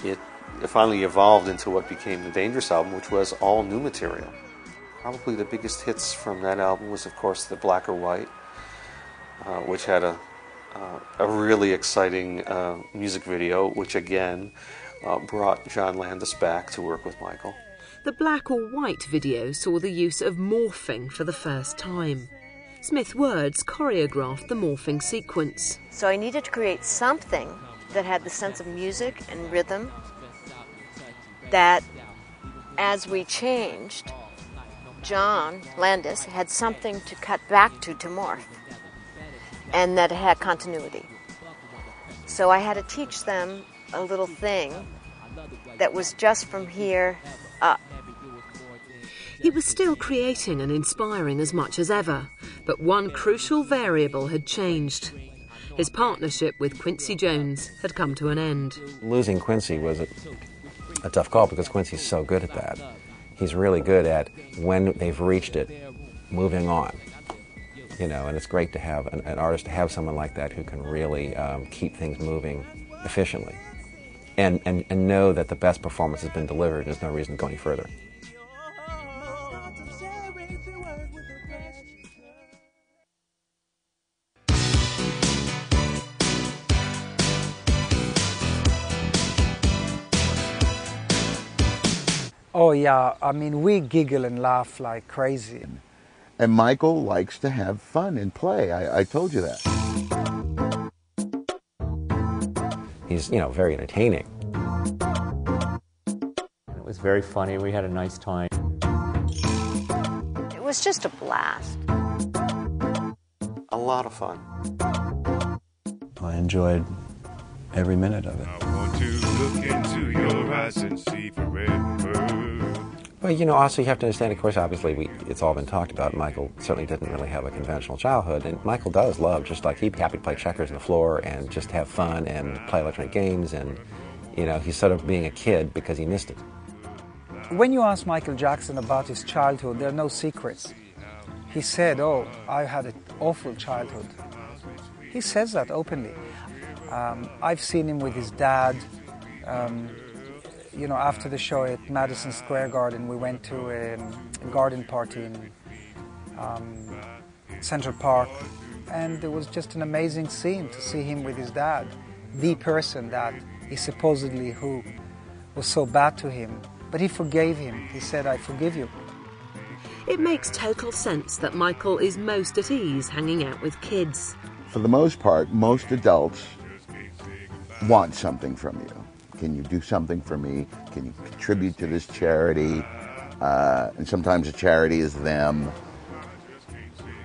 it finally evolved into what became the Dangerous album, which was all new material. Probably the biggest hits from that album was, of course, the Black or White, which had a really exciting music video, which again brought John Landis back to work with Michael. The Black or White video saw the use of morphing for the first time. Smith Words choreographed the morphing sequence. So I needed to create something that had the sense of music and rhythm, that as we changed, John Landis had something to cut back to morph, and that it had continuity. So I had to teach them a little thing that was just from here up. He was still creating and inspiring as much as ever, but one crucial variable had changed. His partnership with Quincy Jones had come to an end. Losing Quincy was a tough call because Quincy's so good at that. He's really good at, when they've reached it, moving on. You know, and it's great to have an artist, to have someone like that who can really keep things moving efficiently and know that the best performance has been delivered and there's no reason to go any further. Oh yeah, I mean, we giggle and laugh like crazy. And Michael likes to have fun and play. I told you that. He's, you know, very entertaining. It was very funny. We had a nice time. It was just a blast. A lot of fun. I enjoyed every minute of it. I want to look into your eyes and see forever. Well, you know, also you have to understand, of course, obviously, it's all been talked about. Michael certainly didn't really have a conventional childhood, and Michael does love, just like he'd be happy to play checkers on the floor and just have fun and play electronic games, and, you know, he's sort of being a kid because he missed it. When you ask Michael Jackson about his childhood, there are no secrets. He said, oh, I had an awful childhood. He says that openly. I've seen him with his dad. You know, after the show at Madison Square Garden, we went to a garden party in Central Park, and it was just an amazing scene to see him with his dad, the person that he supposedly who was so bad to him, but he forgave him. He said, I forgive you. It makes total sense that Michael is most at ease hanging out with kids. For the most part, most adults want something from you. Can you do something for me? Can you contribute to this charity? And sometimes the charity is them.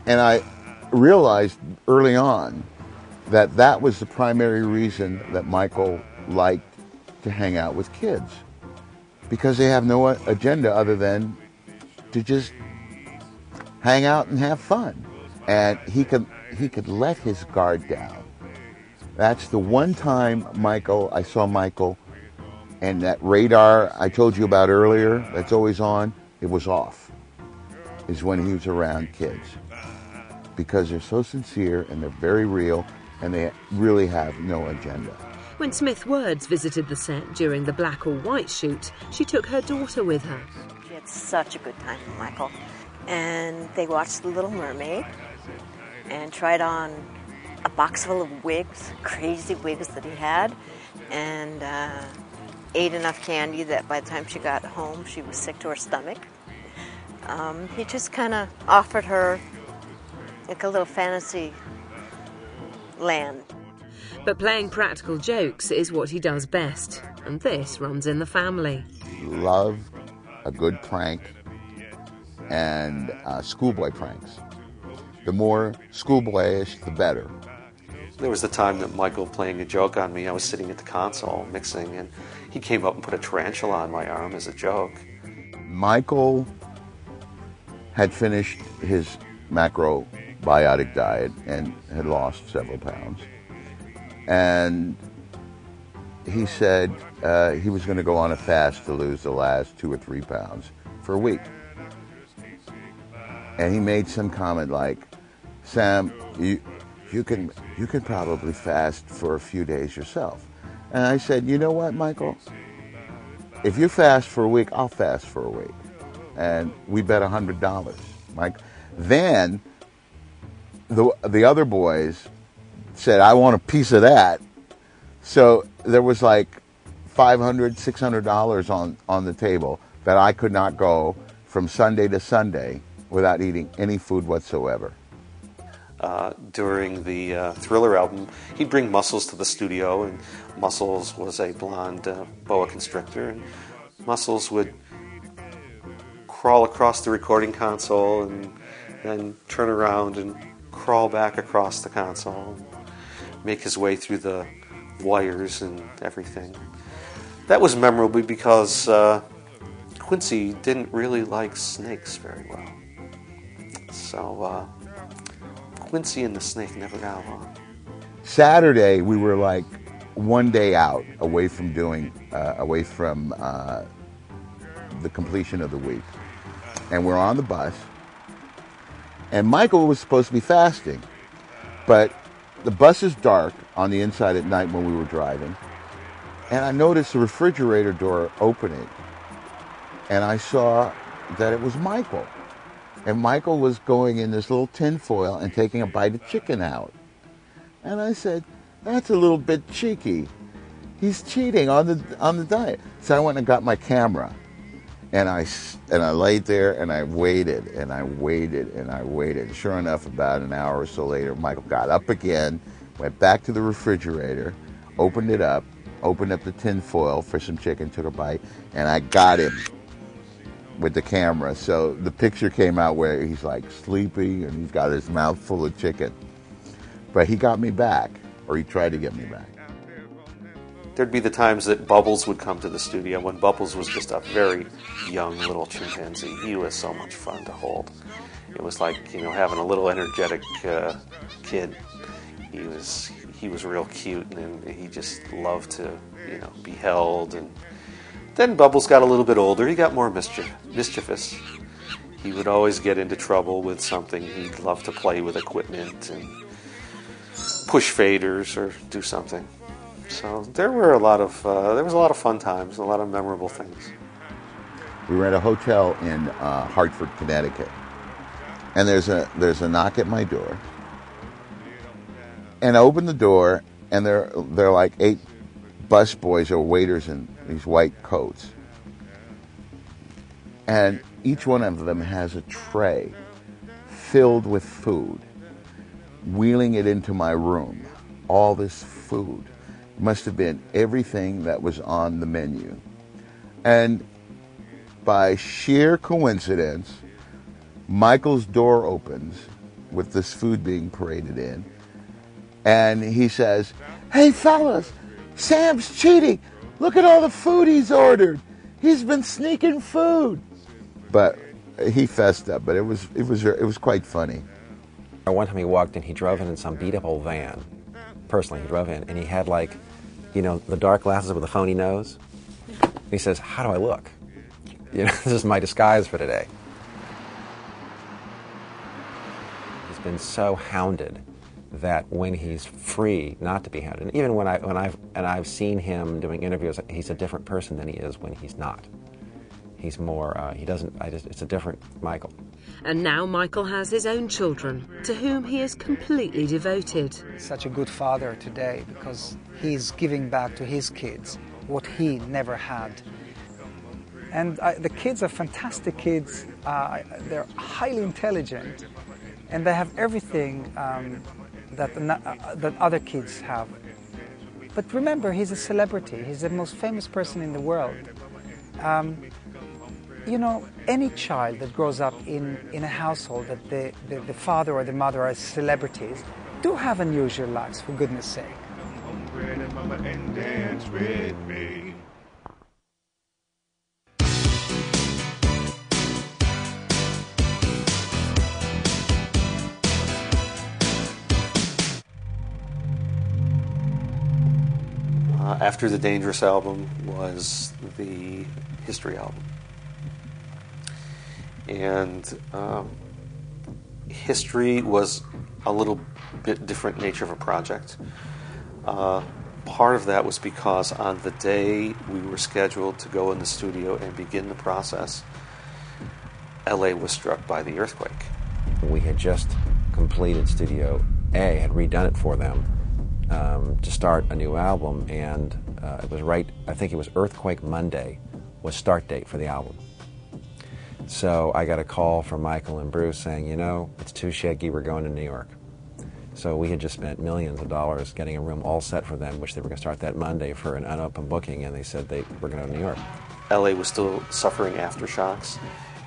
And I realized early on that that was the primary reason that Michael liked to hang out with kids. Because they have no agenda other than to just hang out and have fun. And he could let his guard down. That's the one time I saw Michael And that radar I told you about earlier, that's always on, it was off, is when he was around kids. Because they're so sincere and they're very real and they really have no agenda. When Smith Words visited the set during the Black or White shoot, she took her daughter with her. She had such a good time with Michael. And they watched The Little Mermaid and tried on a box full of wigs, crazy wigs that he had, and ate enough candy that by the time she got home, she was sick to her stomach. He just kind of offered her like a little fantasy land. But playing practical jokes is what he does best, and this runs in the family. Love a good prank and schoolboy pranks. The more schoolboyish, the better. There was the time that Michael playing a joke on me. I was sitting at the console mixing, and he came up and put a tarantula on my arm as a joke. Michael had finished his macrobiotic diet and had lost several pounds. And he said he was going to go on a fast to lose the last 2 or 3 pounds for a week. And he made some comment like, Sam, you can probably fast for a few days yourself. And I said, you know what, Michael? If you fast for a week, I'll fast for a week. And we bet $100. Mike. Then the other boys said, I want a piece of that. So there was like $500, $600 on the table that I could not go from Sunday to Sunday without eating any food whatsoever. During the Thriller album, he'd bring Muscles to the studio, and Muscles was a blonde boa constrictor, and Muscles would crawl across the recording console and then turn around and crawl back across the console, make his way through the wires and everything. That was memorable because Quincy didn't really like snakes very well. So Quincy and the snake never got along. Saturday, we were like one day out, away from the completion of the week. And we're on the bus. And Michael was supposed to be fasting. But the bus is dark on the inside at night when we were driving. And I noticed the refrigerator door opening. And I saw that it was Michael. And Michael was going in this little tin foil and taking a bite of chicken out. And I said, that's a little bit cheeky. He's cheating on the diet. So I went and got my camera. And I laid there and I waited and I waited and I waited. Sure enough, about an hour or so later, Michael got up again, went back to the refrigerator, opened it up, opened up the tin foil for some chicken, took a bite, and I got him with the camera. So the picture came out where he's like sleepy and he's got his mouth full of chicken. But he got me back, or he tried to get me back. There'd be the times that Bubbles would come to the studio when Bubbles was just a very young little chimpanzee. He was so much fun to hold. It was like, having a little energetic kid. He was real cute, and he just loved to, be held. And then Bubbles got a little bit older. He got more mischievous. He would always get into trouble with something. He'd love to play with equipment and push faders or do something. So there was a lot of fun times, a lot of memorable things. We were at a hotel in Hartford, Connecticut, and there's a knock at my door, and I open the door, and there are like 8 busboys or waiters in these white coats, and each one of them has a tray filled with food, wheeling it into my room. All this food. Must have been everything that was on the menu. And by sheer coincidence, Michael's door opens with this food being paraded in, and he says, "Hey fellas, Sam's cheating. Look at all the food he's ordered. He's been sneaking food." But he fessed up, but it was quite funny. One time he walked in, he drove in some beat up old van. Personally, he drove in, and he had the dark glasses with a phony nose. he says, "How do I look? You know, this is my disguise for today." He's been so hounded that when he's free not to be hounded, and even when I've seen him doing interviews, he's a different person than he is when he's not. He's more, it's a different Michael. And now Michael has his own children, to whom he is completely devoted. Such a good father today because he's giving back to his kids what he never had. And the kids are fantastic kids. They're highly intelligent, and they have everything that other kids have. But remember, he's a celebrity. He's the most famous person in the world. You know, any child that grows up in a household that the father or the mother are celebrities do have unusual lives, for goodness sake. After the Dangerous album was the History album. And History was a little bit different nature of a project. Part of that was because on the day we were scheduled to go in the studio and begin the process, LA was struck by the earthquake. We had just completed Studio A, had redone it for them to start a new album, and it was I think it was Earthquake Monday was start date for the album. So I got a call from Michael and Bruce saying, you know, it's too shaky, we're going to New York. So we had just spent millions of dollars getting a room all set for them, which they were going to start that Monday for an unopened booking, and they said they were going to go to New York. LA was still suffering aftershocks,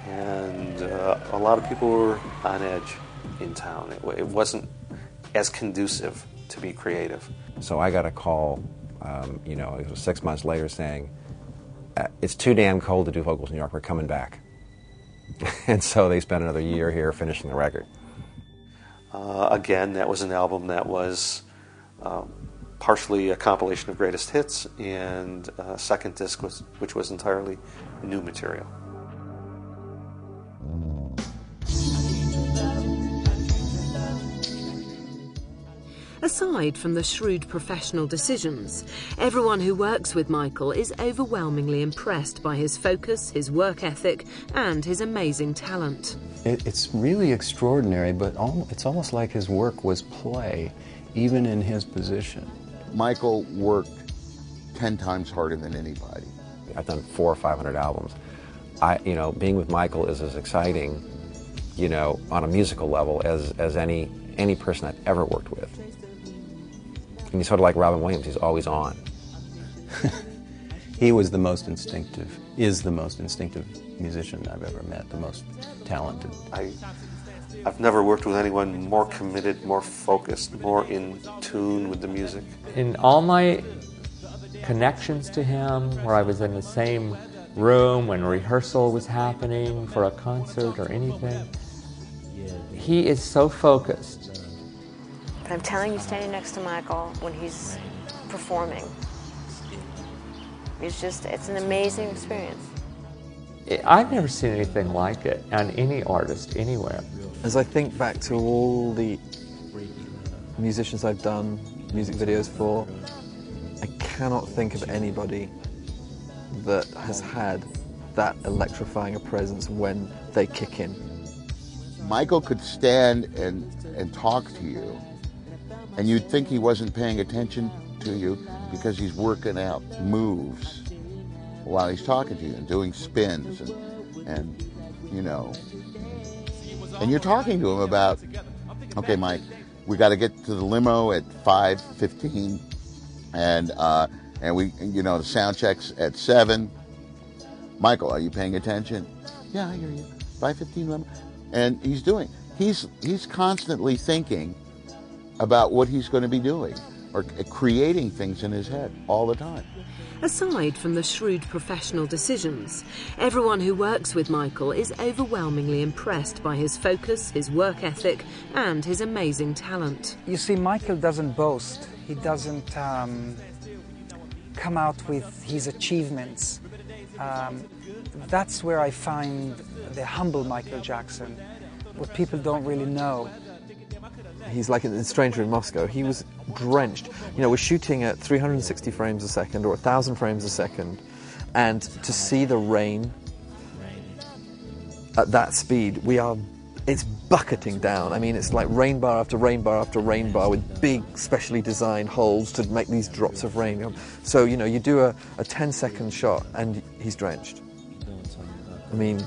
and a lot of people were on edge in town. It wasn't as conducive to be creative. So I got a call, you know, it was 6 months later saying, it's too damn cold to do vocals in New York, we're coming back. And so they spent another year here finishing the record. Again, that was an album that was partially a compilation of greatest hits, and a second disc which was entirely new material. Aside from the shrewd professional decisions, everyone who works with Michael is overwhelmingly impressed by his focus, his work ethic, and his amazing talent. It's really extraordinary, but it's almost like his work was play, even in his position. Michael worked 10 times harder than anybody. I've done 400 or 500 albums. You know, being with Michael is as exciting, you know, on a musical level as any person I've ever worked with. And he's sort of like Robin Williams, he's always on. He was the most instinctive, is the most instinctive musician I've ever met, the most talented. I've never worked with anyone more committed, more focused, more in tune with the music. In all my connections to him, where I was in the same room when rehearsal was happening for a concert or anything, he is so focused. But I'm telling you, standing next to Michael when he's performing, it's an amazing experience. I've never seen anything like it on any artist anywhere. As I think back to all the musicians I've done music videos for, I cannot think of anybody that has had that electrifying a presence when they kick in. Michael could stand and talk to you, and you'd think he wasn't paying attention to you because he's working out moves while he's talking to you and doing spins and you know. And you're talking to him about, okay, Mike, we got to get to the limo at 5:15, and we, you know, the sound check's at 7. Michael, are you paying attention? Yeah, I hear you. 5:15 limo. And he's constantly thinking about what he's going to be doing or creating things in his head all the time. Aside from the shrewd professional decisions, everyone who works with Michael is overwhelmingly impressed by his focus, his work ethic, and his amazing talent. You see, Michael doesn't boast. He doesn't come out with his achievements. That's where I find the humble Michael Jackson, what people don't really know. He's like in Stranger in Moscow. He was drenched. You know, we're shooting at 360 frames a second or 1,000 frames a second, and to see the rain at that speed, it's bucketing down. I mean, it's like rain bar after rain bar after rain bar with big specially designed holes to make these drops of rain. So, you know, you do a 10-second shot and he's drenched. I mean,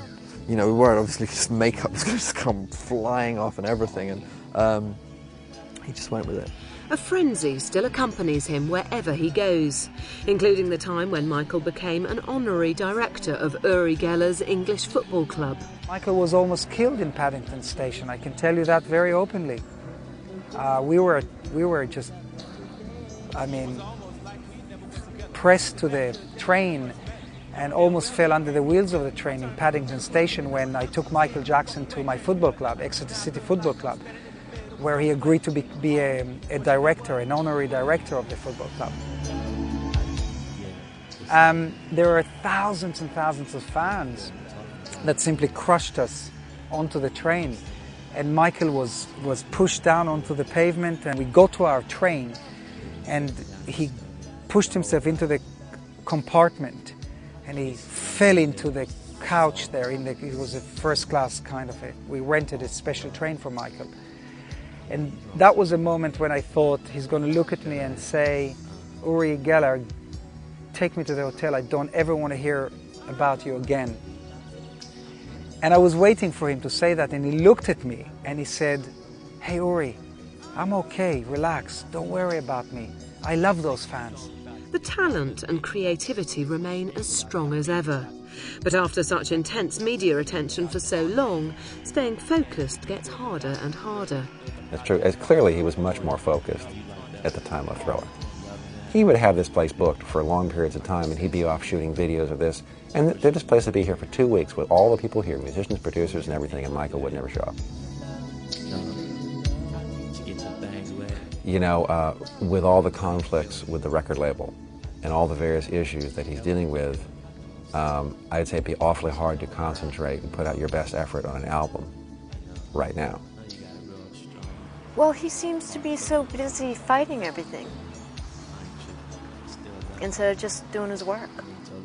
you know, we worried obviously just makeup was going to come flying off and everything, and he just went with it. A frenzy still accompanies him wherever he goes, including the time when Michael became an honorary director of Uri Geller's English football club. Michael was almost killed in Paddington Station, I can tell you that very openly. We were just, I mean, pressed to the train and almost fell under the wheels of the train in Paddington Station when I took Michael Jackson to my football club, Exeter City Football Club, where he agreed to be a director, an honorary director of the football club. There are thousands and thousands of fans that simply crushed us onto the train. And Michael was pushed down onto the pavement, and we got to our train, and he pushed himself into the compartment, and he fell into the couch there. It was a first-class kind of we rented a special train for Michael. And that was a moment when I thought he's going to look at me and say, Uri Geller, take me to the hotel. I don't ever want to hear about you again. And I was waiting for him to say that, and he looked at me and he said, hey Uri, I'm okay, relax, don't worry about me. I love those fans. The talent and creativity remain as strong as ever. But after such intense media attention for so long, staying focused gets harder and harder. That's true. Clearly, he was much more focused at the time of Thriller. He would have this place booked for long periods of time, and he'd be off shooting videos of this. And this place would be here for 2 weeks with all the people here, musicians, producers, and everything, and Michael would never show up. You know, with all the conflicts with the record label and all the various issues that he's dealing with, I'd say it'd be awfully hard to concentrate and put out your best effort on an album right now. Well, he seems to be so busy fighting everything instead of just doing his work.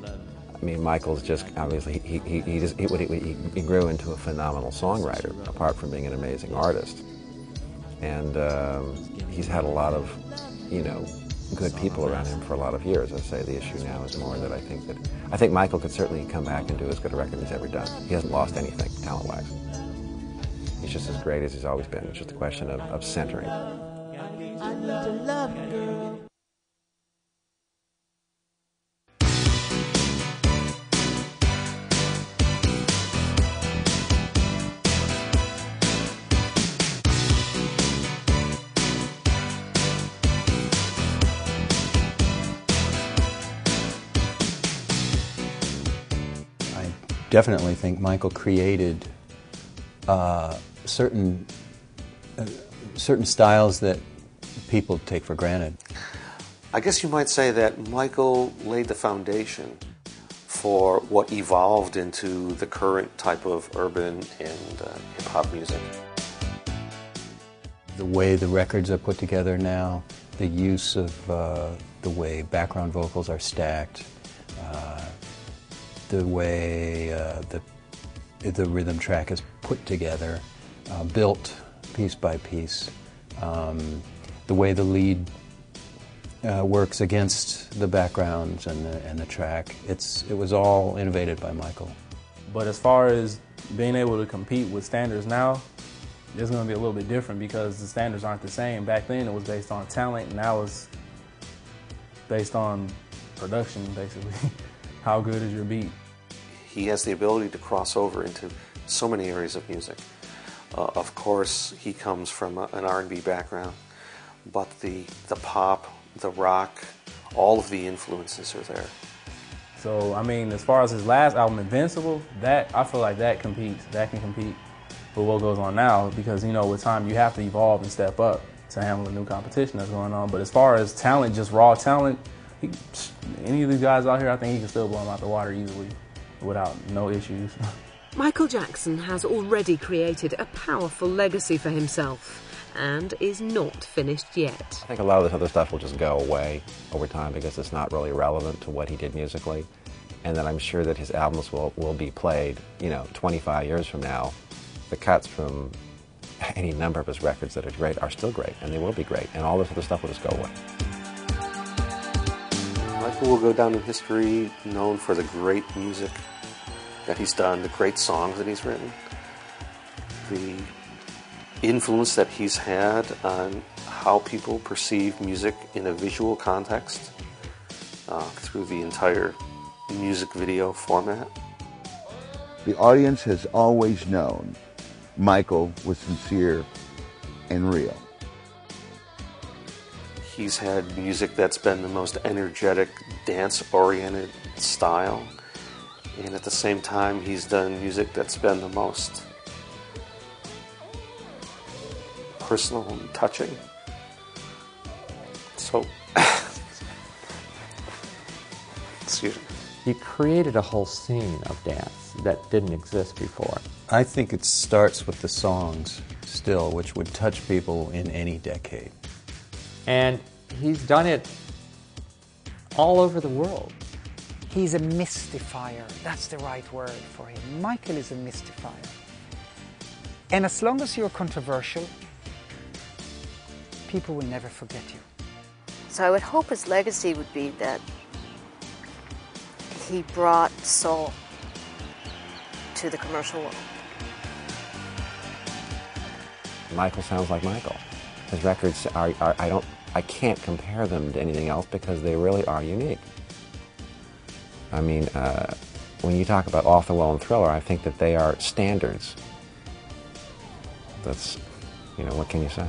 I mean, Michael's just obviously he grew into a phenomenal songwriter, apart from being an amazing artist, and he's had a lot of, you know, good people around him for a lot of years. I say the issue now is more that I think Michael could certainly come back and do as good a record as he's ever done. He hasn't lost anything talent-wise. He's just as great as he's always been. It's just a question of centering. I need to love you, girl. Definitely think Michael created certain styles that people take for granted. I guess you might say that Michael laid the foundation for what evolved into the current type of urban and hip-hop music. The way the records are put together now, the use of the way background vocals are stacked, the way the rhythm track is put together, built piece by piece, the way the lead works against the backgrounds and the track. It was all innovated by Michael. But as far as being able to compete with standards now, it's going to be a little bit different because the standards aren't the same. Back then it was based on talent, and now it's based on production, basically. How good is your beat? He has the ability to cross over into so many areas of music. Of course, he comes from an R&B background, but the pop, the rock, all of the influences are there. So, I mean, as far as his last album, Invincible, I feel like that can compete with what goes on now, because, you know, with time you have to evolve and step up to handle the new competition that's going on. But as far as talent, just raw talent, Any of these guys out here, I think he can still blow them out the water easily without no issues. Michael Jackson has already created a powerful legacy for himself and is not finished yet. I think a lot of this other stuff will just go away over time because it's not really relevant to what he did musically. And then I'm sure that his albums will be played, 25 years from now. The cuts from any number of his records that are great are still great, and they will be great, and all this other stuff will just go away. Michael will go down in history known for the great music that he's done, the great songs that he's written, the influence that he's had on how people perceive music in a visual context through the entire music video format. The audience has always known Michael was sincere and real. He's had music that's been the most energetic, dance-oriented style, and at the same time he's done music that's been the most personal and touching. So, excuse me. He created a whole scene of dance that didn't exist before. I think it starts with the songs still, which would touch people in any decade. And he's done it all over the world. He's a mystifier. That's the right word for him. Michael is a mystifier. And as long as you're controversial, people will never forget you. So I would hope his legacy would be that he brought soul to the commercial world. Michael sounds like Michael. His records I can't compare them to anything else because they really are unique. I mean, when you talk about Off the Wall and Thriller, I think that they are standards. That's, what can you say?